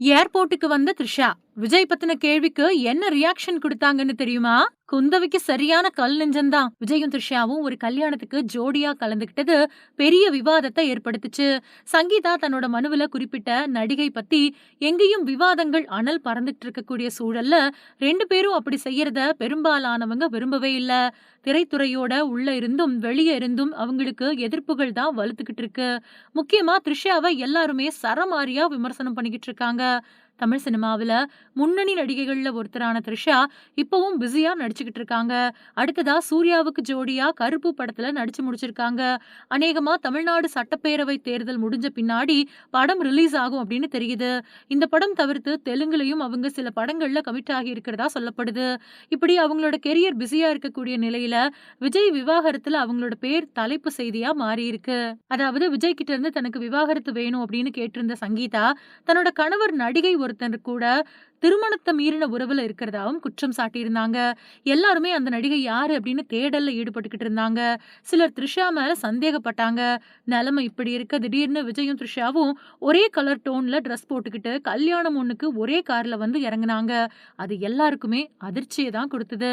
ஏர்போர்ட்டுக்கு வந்த த்ரிஷா, விஜய் பத்தின கேள்விக்கு என்ன ரியாக்ஷன் குடுத்தாங்கன்னு தெரியுமா? குந்தவைக்கு சரியான கல் நெஞ்சம்தான். விஜயும் த்ரிஷாவும் ஒரு கல்யாணத்துக்கு ஜோடியா கலந்துக்கிட்டது பெரிய விவாதத்தை ஏற்படுத்துச்சு. சங்கீதா தன்னோட மனுவுல குறிப்பிட்ட நடிகை பத்தி எங்கேயும் விவாதங்கள் அனல் பறந்துட்டு இருக்கக்கூடிய சூழல்ல 2 பேரும் அப்படி செய்யறத பெரும்பாலானவங்க விரும்பவே இல்ல. திரைத்துறையோட உள்ள இருந்தும் வெளியே இருந்தும் அவங்களுக்கு எதிர்ப்புகள் தான் வலுத்துக்கிட்டு இருக்கு. முக்கியமா த்ரிஷாவை எல்லாருமே சரமாரியா விமர்சனம் பண்ணிக்கிட்டு இருக்காங்க. தமிழ் சினிமாவுல முன்னணி நடிகைகள்ல ஒருத்தரான த்ரிஷா இப்பவும் பிஸியா நடிச்சுக்கிட்டு இருக்காங்க. அடுத்ததா சூர்யாவுக்கு ஜோடியா கருப்பு படத்துல நடிச்சு முடிச்சிருக்காங்க. அநேகமா தமிழ்நாடு சட்டப்பேரவை தேர்தல் முடிஞ்ச பின்னாடி படம் ரிலீஸ் ஆகும் அப்படின்னு தெரியுது. இந்த படம் தவிர்த்து தெலுங்குலயும் அவங்க சில படங்கள்ல கமிட் ஆகி இருக்கிறதா சொல்லப்படுது. இப்படி அவங்களோட கெரியர் பிஸியா இருக்கக்கூடிய நிலையில விஜய் விவாகரத்துல அவங்களோட பேர் தலைப்பு செய்தியா மாறி இருக்கு. அதாவது விஜய் கிட்ட இருந்து தனக்கு விவாகரத்து வேணும் அப்படின்னு கேட்டிருந்த சங்கீதா தன்னோட கணவர் நடிகை ஒருத்தர் கூட திருமணத்தை மீறின உறவுல இருக்கிறதாவும் குற்றம் சாட்டியிருந்தாங்க. எல்லாருமே அந்த நடிகை யாரு அப்படின்னு தேடல்ல ஈடுபட்டுக்கிட்டு இருந்தாங்க. சிலர் த்ரிஷா மேல சந்தேகப்பட்டாங்க. நிலைமை இப்படி இருக்க திடீர்னு விஜயும் த்ரிஷாவும் ஒரே கலர் டோன்ல ட்ரெஸ் போட்டுக்கிட்டு கல்யாணம் ஒண்ணுக்கு ஒரே கார்ல வந்து இறங்குனாங்க. அது எல்லாருக்குமே அதிர்ச்சியை தான் கொடுத்தது.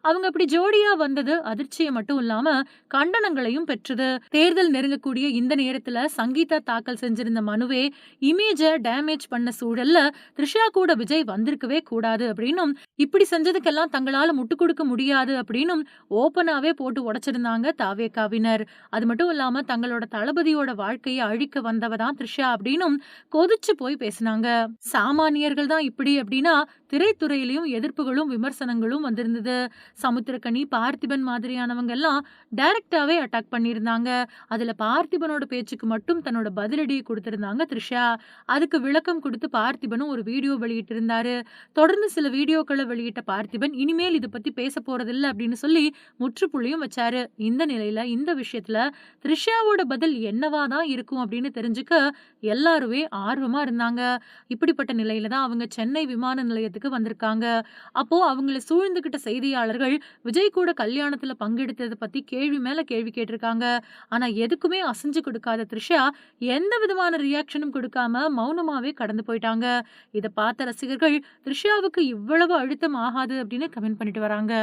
அவங்க அப்படி ஜோடியா வந்தது அதிர்ச்சியை மட்டும் இல்லாம கண்டனங்களையும் பெற்றது. தேர்தல் நெருங்கக்கூடிய இந்த நேரத்துல சங்கீதா தாக்கல் செஞ்சிருந்த மனுவே இமேஜ டேமேஜ் பண்ண சூழல்ல த்ரிஷா கூட விஜய் வந்திருக்கவே கூடாது அப்படின்னும், இப்படி செஞ்சதுக்கெல்லாம் தங்களால முட்டுக் கொடுக்க முடியாது அப்படின்னும் ஓப்பனாவே போட்டு உடைச்சிருந்தாங்க தாவேகாவினர். அது மட்டும் இல்லாம தங்களோட தளபதியோட வாழ்க்கையை அழிக்க வந்தவ தான் த்ரிஷா அப்படின்னும் கொதிச்சு போய் பேசினாங்க. சாமானியர்கள் தான் இப்படி அப்படின்னா திரைத்துறையிலயும் எதிர்ப்புகளும் விமர்சனங்களும் வந்திருந்தது. சமுத்திரக்கனி, பார்த்திபன் மாதிரியானவங்க எல்லாம் டைரக்டாவே அட்டாக் பண்ணியிருந்தாங்க. அதுல பார்த்திபனோட பேச்சுக்கு மட்டும் தன்னோட பதிலடியை கொடுத்திருந்தாங்க த்ரிஷா. அதுக்கு விளக்கம் கொடுத்து பார்த்திபனும் ஒரு வீடியோ வெளியிட்டிருந்தாரு. தொடர்ந்து சில வீடியோக்களை வெளியிட்ட பார்த்திபன் இனிமேல் இத பத்தி பேச போறதில்ல அப்படின்னு சொல்லி முற்றுப்புள்ளியும் வச்சாரு. இந்த நிலையில இந்த விஷயத்துல த்ரிஷாவோட பதில் என்னவா தான் இருக்கும் அப்படின்னு தெரிஞ்சுக்க எல்லாருமே ஆர்வமா இருந்தாங்க. இப்படிப்பட்ட நிலையில தான் அவங்க சென்னை விமான நிலையத்துக்கு வந்திருக்காங்க. அப்போ அவங்கள சூழ்ந்துகிட்ட செய்தியாளர்கள் விஜய் கூட கல்யாணத்துல பங்கெடுத்ததை பத்தி கேள்வி மேல கேள்வி கேட்டிருக்காங்க. ஆனா எதுக்குமே அசைஞ்சு கொடுக்காத த்ரிஷா எந்த விதமான ரியாக்ஷனும் கொடுக்காம மௌனமாவே கடந்து போயிட்டாங்க. இத பார்த்த ரசிகர்கள் த்ரிஷாவுக்கு இவ்வளவு அழுத்தம் ஆகாது அப்படின்னு கமெண்ட் பண்ணிட்டு வராங்க.